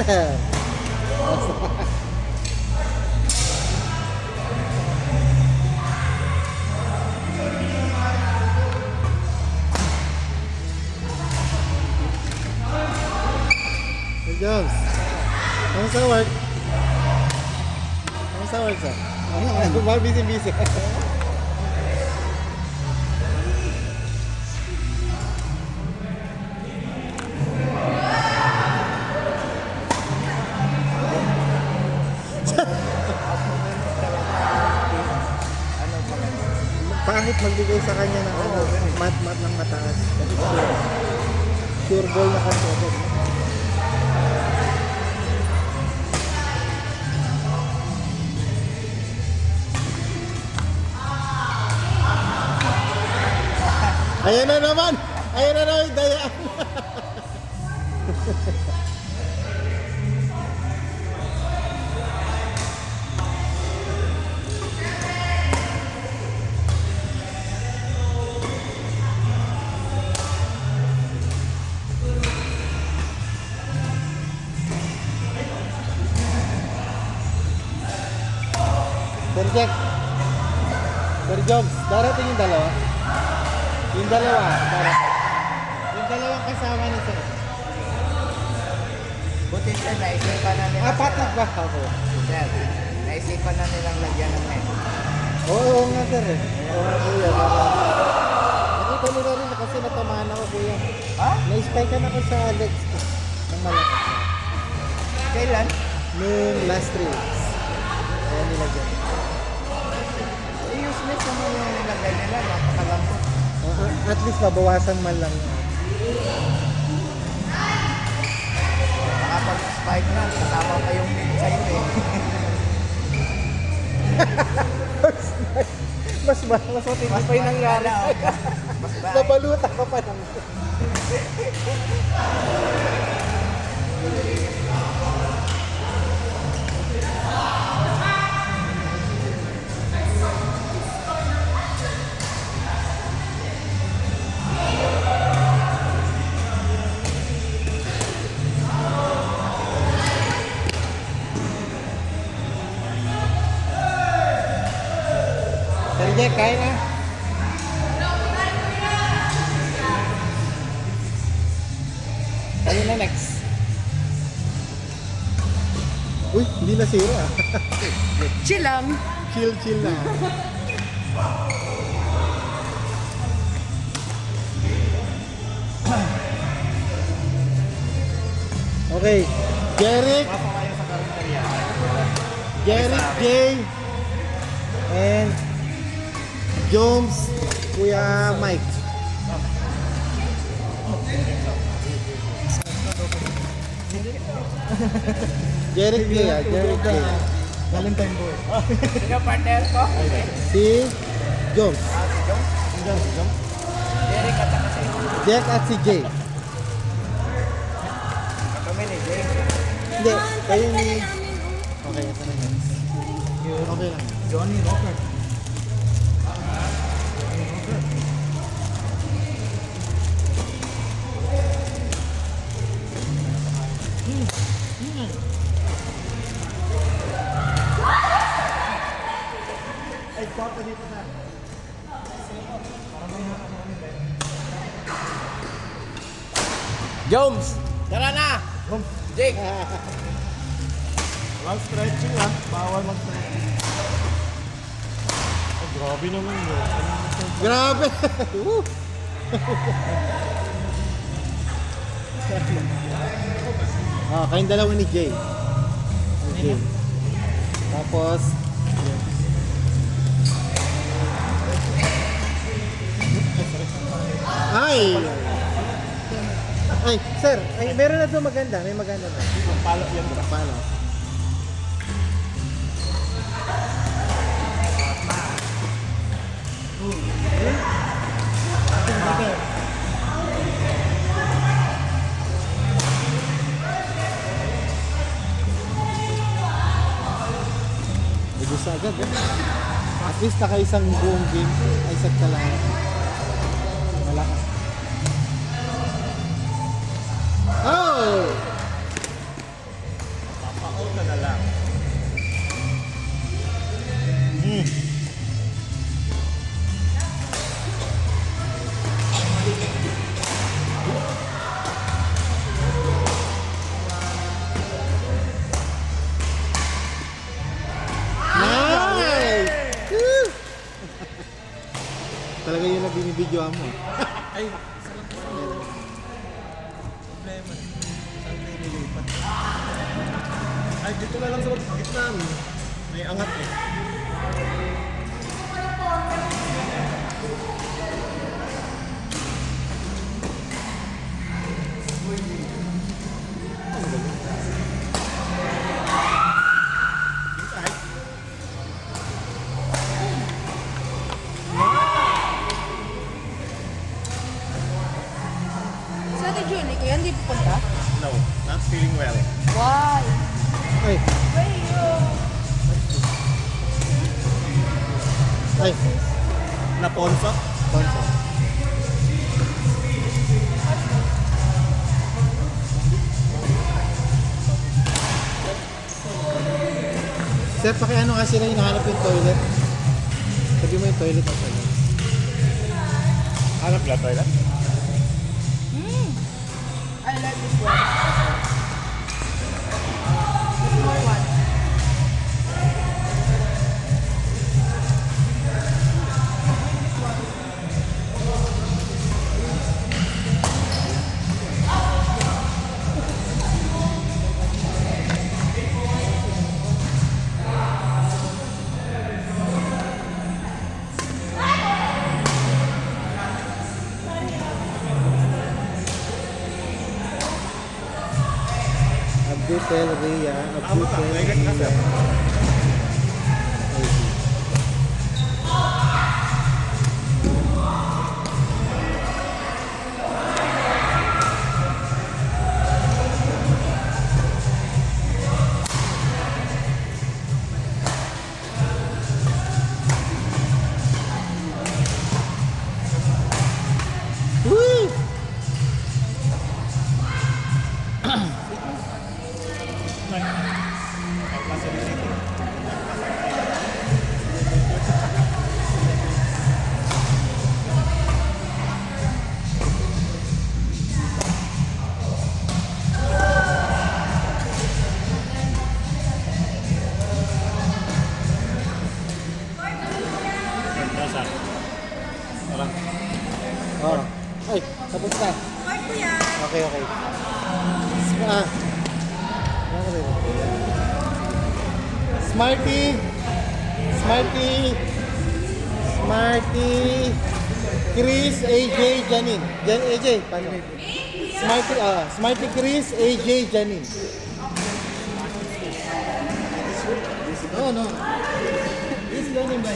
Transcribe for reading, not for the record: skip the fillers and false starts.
Jones, kamusta work? Kamusta work sir? Ano? Busy. Pangit magbigay sa kanya ng mat ng mataas. Sure ball na kasi. Ayan na naman dayaan. Sir Jack, Sir Jobs, darating yung dalawa. Yung dalawang kasama ni Sir. Buti sir, naisipan na nila. Patag ba ako? Sir, naisipan na nilang lagyan ng net. Oo nga Sir eh. Oo nga kuya. Nakita nila rin kasi natamaan ako kuya. Ha? Na-spike ka na ko sa legs ko. Ng malaki. Kailan? Noong last 3 weeks. Kaya nilagyan. Useless naman yung nilagay nila. Napakalambot. At least mabawasan man lang. Nakapag-spike na. Kasama pa yung mid sa'yo eh. mas matitipay ng gana. Mas ba? Nabaluta ka pa ng... Sir Jack, kain na. Kain na next. Uy, hindi na zero ah. Chill lang. Chill na. Okay, Jeric, Jay, and Jones, Kuya Mike. Jeric Jay. Valentine boy. Sino partner ko? Si Jones. Si Jones. Derek at saka si Jack at si Jay. kami ni Jay. Hindi, kayo ni... Okay, ito na yan. Okay lang. Johnny Rocker. Ay, papa dito na. Jones! Tara na! Jake! Walang stretching ah. Bawal mag-stretching. Oh, grabe naman yun. Grabe! Woo! Kayong dalawa ni Jay. Okay. Tapos, Ay, sir, meron na doon maganda. May maganda na. Palo yan bro. Paano? Gusto agad eh. At least naka-isang buong game. Ay, set ka lang. Malakas. Oh! binibidyo mo. Ay, problema. Saan tayo nilipat? Ay, dito na lang sa gitna. May angat eh. Sa Ate Julie, kuya, hindi pupunta? No, not feeling well. Why? Ay, ay, Naponso? konso. Sir, pakiano kasi na hinahanap yung toilet. Sabi mo yung toilet ang pala. Hanap lang toilet? I like this one. The small one. Abdutel Rhea, Tama ka, Abdutel may ganun ka, Rhea. sir. Woo! Nasa City. Nasa? Parang Oh. Ay, tapos na. Okay, okay. Ah. Smarty! Smarty! Smarty! Chris, AJ, Janine. AJ, paano? Smarty, Smarty Chris, AJ, Janine. No, no. This Janine ba?